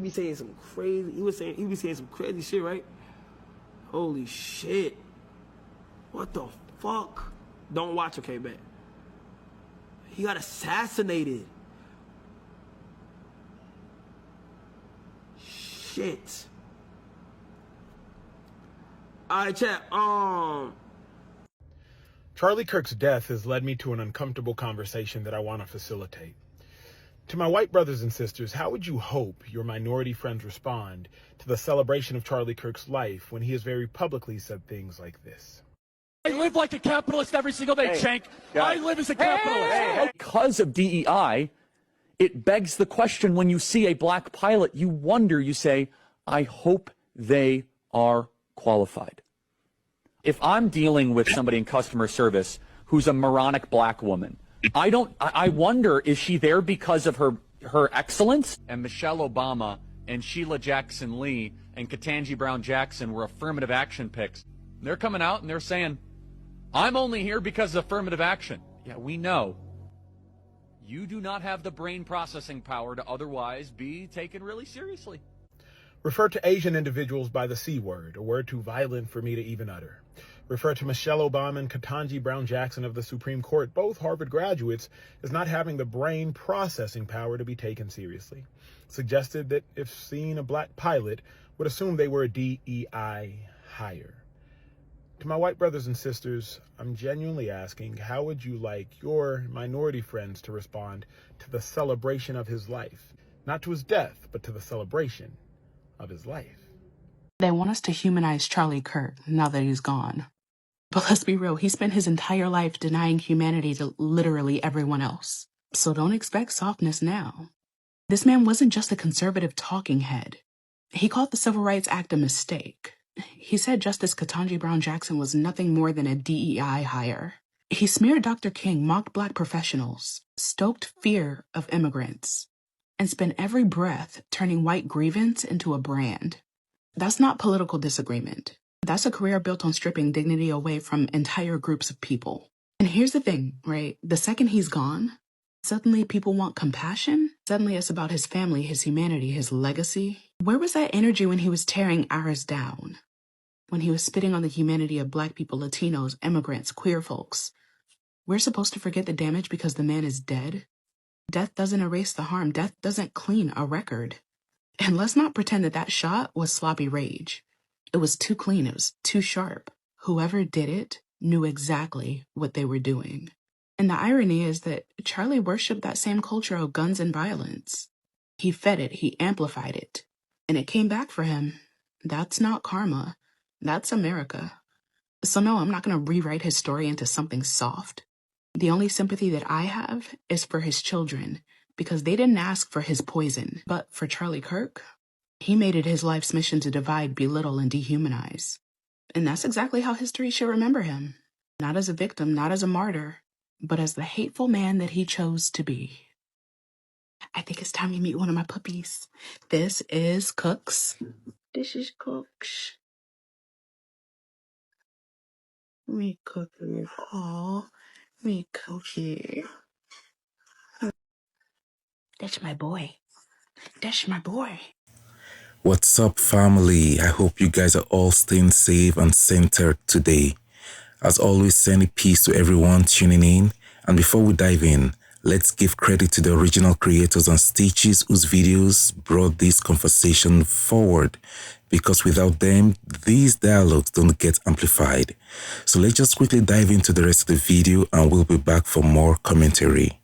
be saying some crazy, he be saying some crazy shit, right? Holy shit. What the fuck? Don't watch, okay, bet. He got assassinated. Shit. Alright, chat. Charlie Kirk's death has led me to an uncomfortable conversation that I want to facilitate. To my white brothers and sisters, how would you hope your minority friends respond to the celebration of Charlie Kirk's life when he has very publicly said things like this? I live like a capitalist every single day, Cenk. I live as a capitalist. Because of DEI, it begs the question when you see a black pilot, you wonder, you say, I hope they are qualified. If I'm dealing with somebody in customer service who's a moronic black woman, I wonder, is she there because of her excellence? And Michelle Obama and Sheila Jackson Lee and Ketanji Brown Jackson were affirmative action picks. They're coming out and they're saying, I'm only here because of affirmative action. Yeah, we know. You do not have the brain processing power to otherwise be taken really seriously. Refer to Asian individuals by the C word, a word too violent for me to even utter. Refer to Michelle Obama and Ketanji Brown Jackson of the Supreme Court, both Harvard graduates, as not having the brain processing power to be taken seriously. Suggested that if seeing a black pilot, would assume they were a DEI hire. To my white brothers and sisters, I'm genuinely asking, how would you like your minority friends to respond to the celebration of his life? Not to his death, but to the celebration of his life. They want us to humanize Charlie Kirk now that he's gone. But let's be real, he spent his entire life denying humanity to literally everyone else. So don't expect softness now. This man wasn't just a conservative talking head. He called the Civil Rights Act a mistake. He said Justice Ketanji Brown Jackson was nothing more than a DEI hire. He smeared Dr. King, mocked black professionals, stoked fear of immigrants, and spent every breath turning white grievance into a brand. That's not political disagreement. That's a career built on stripping dignity away from entire groups of people. And here's the thing, right? The second he's gone, suddenly people want compassion. Suddenly it's about his family, his humanity, his legacy. Where was that energy when he was tearing ours down? When he was spitting on the humanity of black people, Latinos, immigrants, queer folks? We're supposed to forget the damage because the man is dead? Death doesn't erase the harm. Death doesn't clean a record. And let's not pretend that that shot was sloppy rage. It was too clean. It was too sharp. Whoever did it knew exactly what they were doing. And the irony is that Charlie worshiped that same culture of guns and violence. He fed it. He amplified it. And it came back for him. That's not karma. That's America. So no, I'm not going to rewrite his story into something soft. The only sympathy that I have is for his children, because they didn't ask for his poison. But for Charlie Kirk, he made it his life's mission to divide, belittle, and dehumanize. And that's exactly how history should remember him. Not as a victim, not as a martyr, but as the hateful man that he chose to be. I think it's time you meet one of my puppies. This is Cooks. This is Cooks. Me Cookie. Aw, me Cookie. That's my boy. That's my boy. What's up, family? I hope you guys are all staying safe and centered today. As always, sending peace to everyone tuning in. And before we dive in, let's give credit to the original creators and Stitches whose videos brought this conversation forward. Because without them, these dialogues don't get amplified. So let's just quickly dive into the rest of the video and we'll be back for more commentary.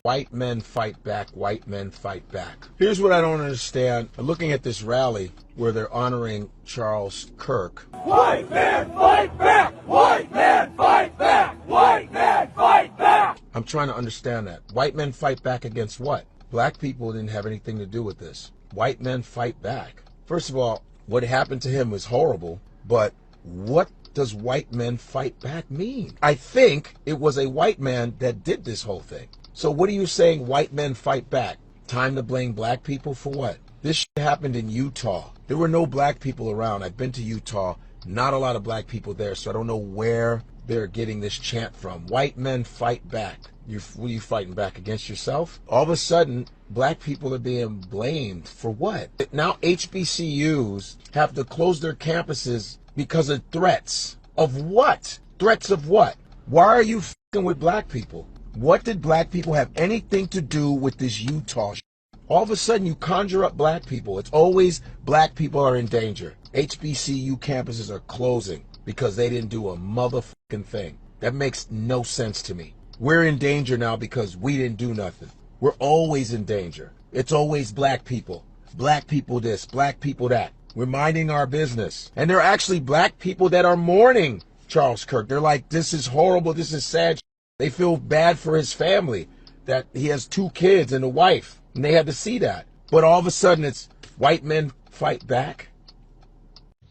White men fight back, white men fight back. Here's what I don't understand. Looking at this rally where they're honoring Charles Kirk. White man fight back! White man fight back! White man fight back! I'm trying to understand that. White men fight back against what? Black people didn't have anything to do with this. White men fight back. First of all, what happened to him was horrible, but what does white men fight back mean? I think it was a white man that did this whole thing. So what are you saying, white men fight back? Time to blame black people for what? This shit happened in Utah. There were no black people around. I've been to Utah. Not a lot of black people there, so I don't know where they're getting this chant from. White men fight back. What are you fighting back against yourself? All of a sudden, black people are being blamed for what? Now HBCUs have to close their campuses because of threats. Of what? Threats of what? Why are you f***ing with black people? What did black people have anything to do with this Utah shit? All of a sudden you conjure up black people. It's always black people are in danger. HBCU campuses are closing because they didn't do a motherfucking thing. That makes no sense to me. We're in danger now because we didn't do nothing. We're always in danger. It's always black people. Black people this, black people that. We're minding our business. And there are actually black people that are mourning Charles Kirk. They're like, this is horrible, this is sad. They feel bad for his family, that he has 2 kids and a wife, and they had to see that. But all of a sudden it's white men fight back.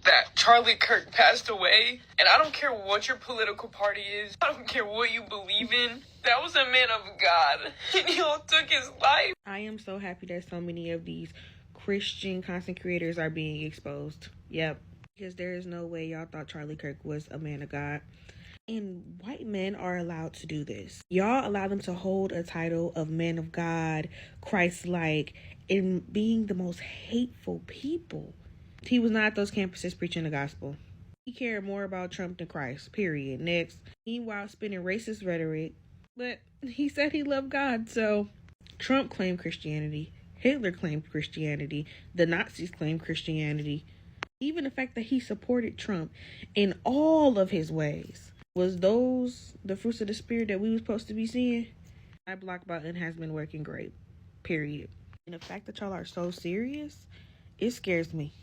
That Charlie Kirk passed away, and I don't care what your political party is, I don't care what you believe in, that was a man of God, and y'all took his life. I am so happy that so many of these Christian content creators are being exposed. Yep. Because there is no way y'all thought Charlie Kirk was a man of God. And white men are allowed to do this. Y'all allow them to hold a title of man of God, Christ-like, and being the most hateful people. He was not at those campuses preaching the gospel. He cared more about Trump than Christ, period. Next, meanwhile spinning racist rhetoric, but he said he loved God, so Trump claimed Christianity, Hitler claimed Christianity, the Nazis claimed Christianity. Even the fact that he supported Trump in all of his ways. Was those the fruits of the spirit that we were supposed to be seeing? My block button has been working great, period. And the fact that y'all are so serious, it scares me.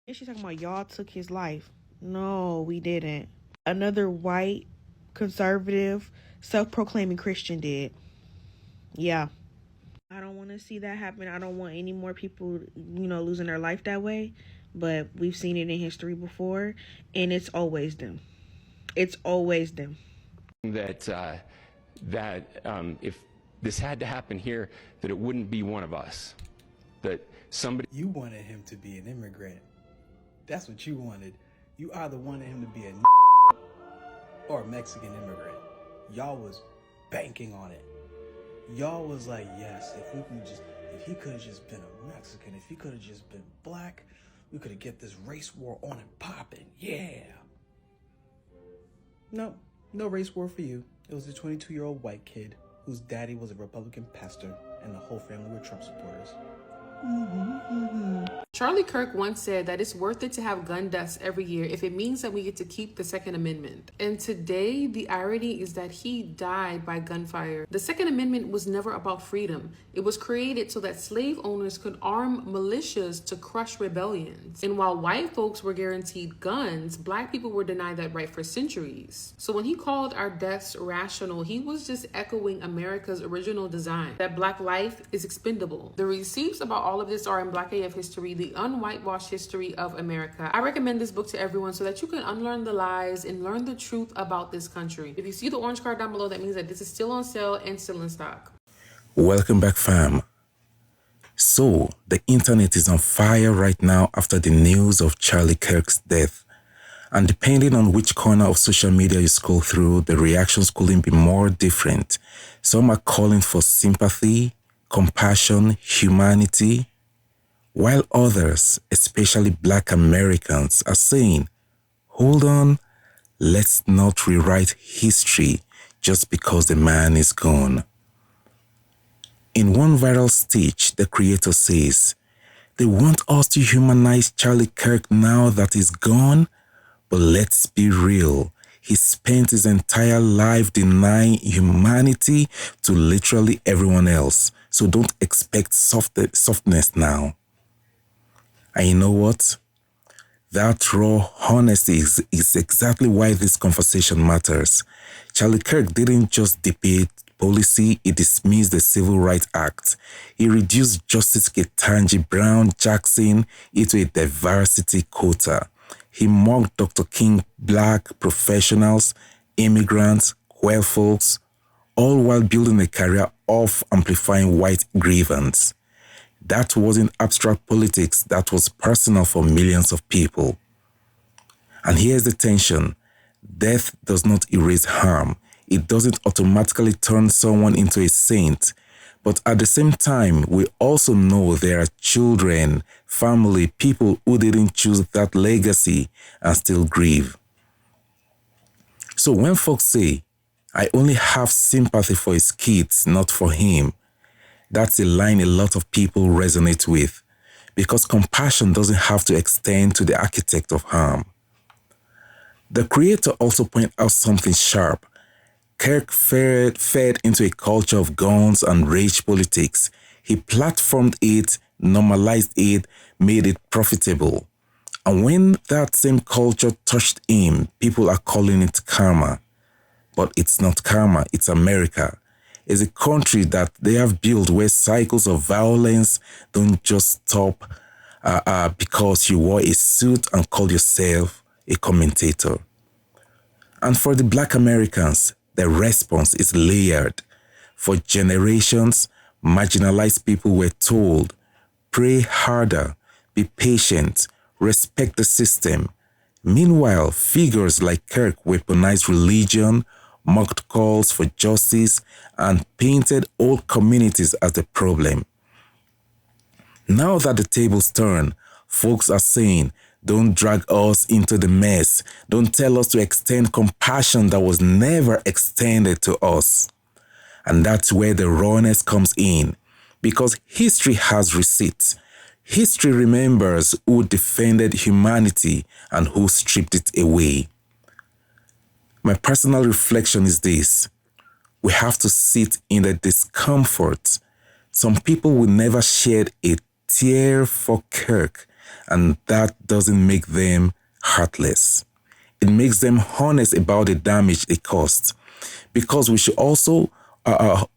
And she's talking about y'all took his life. No, we didn't. Another white, conservative, self-proclaiming Christian did. Yeah. I don't want to see that happen. I don't want any more people, losing their life that way. But we've seen it in history before, and it's always them. It's always them. That if this had to happen here, that it wouldn't be one of us. That somebody... You wanted him to be an immigrant. That's what you wanted. You either wanted him to be a or a Mexican immigrant. Y'all was banking on it. Y'all was like, yes, if he could have just been a Mexican, if he could have just been black, we could have get this race war on and popping. Yeah. No race war for you. It was a 22-year-old white kid whose daddy was a Republican pastor and the whole family were Trump supporters. Charlie Kirk once said that it's worth it to have gun deaths every year if it means that we get to keep the Second Amendment. And today, the irony is that he died by gunfire. The Second Amendment was never about freedom. It was created so that slave owners could arm militias to crush rebellions. And while white folks were guaranteed guns, black people were denied that right for centuries. So when he called our deaths rational, he was just echoing America's original design, that black life is expendable. The receipts about all of this are in Black AF History, the unwhitewashed history of America. I recommend this book to everyone so that you can unlearn the lies and learn the truth about this country. If you see the orange card down below, that means that this is still on sale and still in stock. Welcome back, fam. So, the internet is on fire right now after the news of Charlie Kirk's death. And depending on which corner of social media you scroll through, the reactions couldn't be more different. Some are calling for sympathy, compassion, humanity, while others, especially Black Americans, are saying, hold on, let's not rewrite history just because the man is gone. In one viral stitch, the creator says, they want us to humanize Charlie Kirk now that he's gone, but let's be real. He spent his entire life denying humanity to literally everyone else. So don't expect softness now. And you know what? That raw honesty is exactly why this conversation matters. Charlie Kirk didn't just debate policy, he dismissed the Civil Rights Act. He reduced Justice Ketanji Brown Jackson into a diversity quota. He mocked Dr. King Black professionals, immigrants, queer folks, all while building a career off amplifying white grievance. That wasn't abstract politics, that was personal for millions of people. And here's the tension. Death does not erase harm. It doesn't automatically turn someone into a saint. But at the same time, we also know there are children, family, people who didn't choose that legacy and still grieve. So when folks say, I only have sympathy for his kids, not for him, that's a line a lot of people resonate with, because compassion doesn't have to extend to the architect of harm. The creator also pointed out something sharp. Kirk fed into a culture of guns and rage politics. He platformed it, normalized it, made it profitable. And when that same culture touched him, people are calling it karma. But it's not karma, it's America. It's a country that they have built where cycles of violence don't just stop because you wore a suit and called yourself a commentator. And for the Black Americans, the response is layered. For generations, marginalized people were told, pray harder, be patient, respect the system. Meanwhile, figures like Kirk weaponized religion, mocked calls for justice, and painted all communities as the problem. Now that the tables turn, folks are saying, don't drag us into the mess. Don't tell us to extend compassion that was never extended to us. And that's where the rawness comes in, because history has receipts. History remembers who defended humanity and who stripped it away. My personal reflection is this: we have to sit in the discomfort. Some people will never shed a tear for Kirk, and that doesn't make them heartless. It makes them honest about the damage it caused, because we should also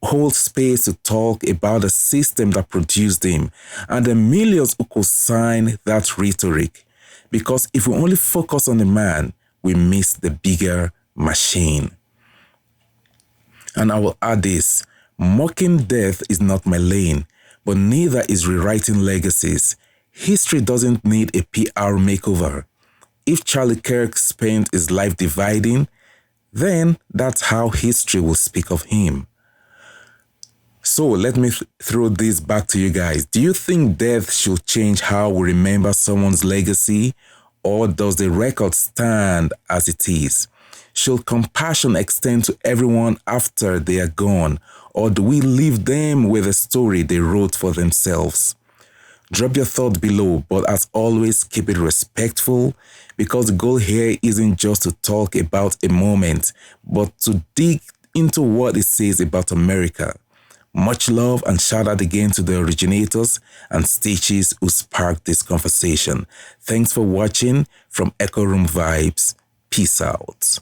hold space to talk about the system that produced him and the millions who could sign that rhetoric. Because if we only focus on the man, we miss the bigger machine. And I will add this: mocking death is not my lane, but neither is rewriting legacies. History doesn't need a PR makeover. If Charlie Kirk spent his life dividing, then that's how history will speak of him. So let me throw this back to you guys. Do you think death should change how we remember someone's legacy, or does the record stand as it is? Should compassion extend to everyone after they are gone, or do we leave them with a story they wrote for themselves? Drop your thought below, but as always, keep it respectful, because the goal here isn't just to talk about a moment, but to dig into what it says about America. Much love, and shout out again to the originators and Stitches who sparked this conversation. Thanks for watching. From Echo Room Vibes, peace out.